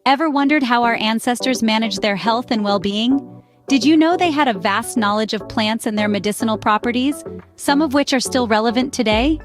Ever wondered how our ancestors managed their health and well-being? Did you know they had a vast knowledge of plants and their medicinal properties, some of which are still relevant today?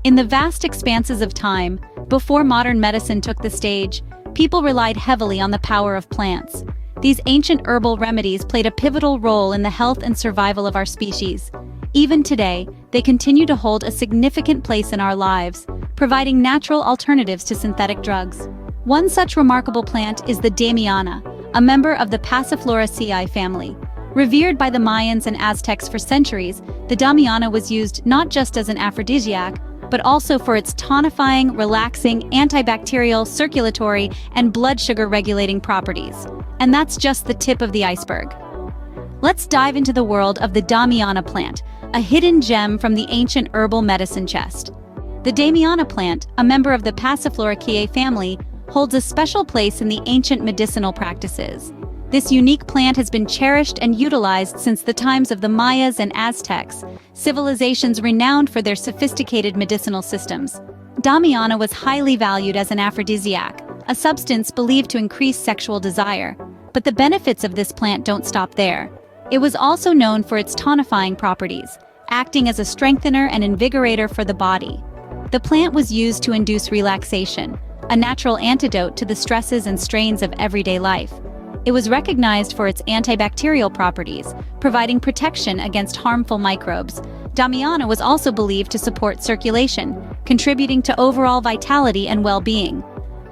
In the vast expanses of time, before modern medicine took the stage, people relied heavily on the power of plants. These ancient herbal remedies played a pivotal role in the health and survival of our species. Even today, they continue to hold a significant place in our lives, providing natural alternatives to synthetic drugs. One such remarkable plant is the Damiana, a member of the Passifloraceae family. Revered by the Mayans and Aztecs for centuries, the Damiana was used not just as an aphrodisiac, but also for its tonifying, relaxing, antibacterial, circulatory, and blood sugar regulating properties. And that's just the tip of the iceberg. Let's dive into the world of the Damiana plant, a hidden gem from the ancient herbal medicine chest. The Damiana plant, a member of the Passifloraceae family, holds a special place in the ancient medicinal practices. This unique plant has been cherished and utilized since the times of the Mayas and Aztecs, civilizations renowned for their sophisticated medicinal systems. Damiana was highly valued as an aphrodisiac, a substance believed to increase sexual desire. But the benefits of this plant don't stop there. It was also known for its tonifying properties, acting as a strengthener and invigorator for the body. The plant was used to induce relaxation, a natural antidote to the stresses and strains of everyday life. It was recognized for its antibacterial properties, providing protection against harmful microbes. Damiana was also believed to support circulation, contributing to overall vitality and well-being.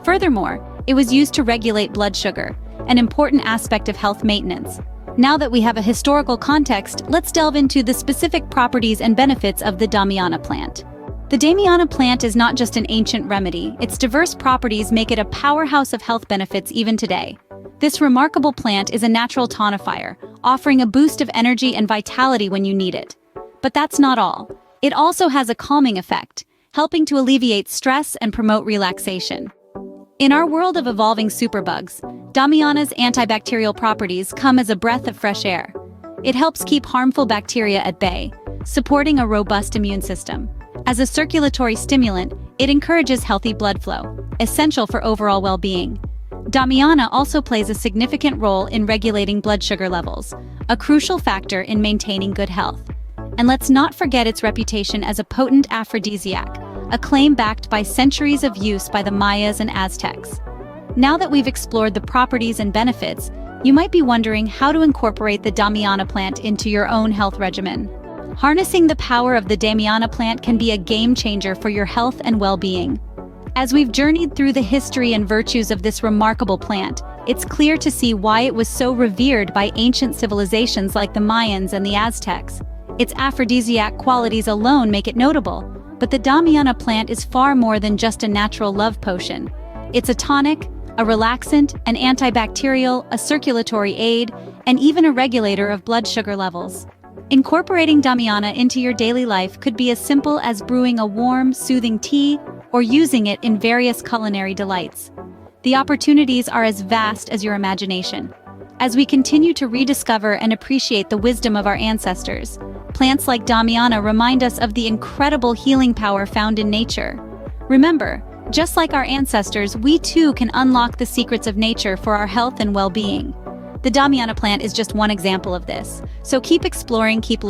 Furthermore, it was used to regulate blood sugar, an important aspect of health maintenance. Now that we have a historical context, let's delve into the specific properties and benefits of the Damiana plant. The Damiana plant is not just an ancient remedy, its diverse properties make it a powerhouse of health benefits even today. This remarkable plant is a natural tonifier, offering a boost of energy and vitality when you need it. But that's not all. It also has a calming effect, helping to alleviate stress and promote relaxation. In our world of evolving superbugs, Damiana's antibacterial properties come as a breath of fresh air. It helps keep harmful bacteria at bay, supporting a robust immune system. As a circulatory stimulant, it encourages healthy blood flow, essential for overall well-being. Damiana also plays a significant role in regulating blood sugar levels, a crucial factor in maintaining good health. And let's not forget its reputation as a potent aphrodisiac, a claim backed by centuries of use by the Mayas and Aztecs. Now that we've explored the properties and benefits, you might be wondering how to incorporate the Damiana plant into your own health regimen. Harnessing the power of the Damiana plant can be a game changer for your health and well-being. As we've journeyed through the history and virtues of this remarkable plant, it's clear to see why it was so revered by ancient civilizations like the Mayans and the Aztecs. Its aphrodisiac qualities alone make it notable, but the Damiana plant is far more than just a natural love potion. It's a tonic, a relaxant, an antibacterial, a circulatory aid, and even a regulator of blood sugar levels. Incorporating Damiana into your daily life could be as simple as brewing a warm, soothing tea or using it in various culinary delights. The opportunities are as vast as your imagination. As we continue to rediscover and appreciate the wisdom of our ancestors, plants like Damiana remind us of the incredible healing power found in nature. Remember, just like our ancestors, we too can unlock the secrets of nature for our health and well-being. The Damiana plant is just one example of this, so keep exploring, keep learning.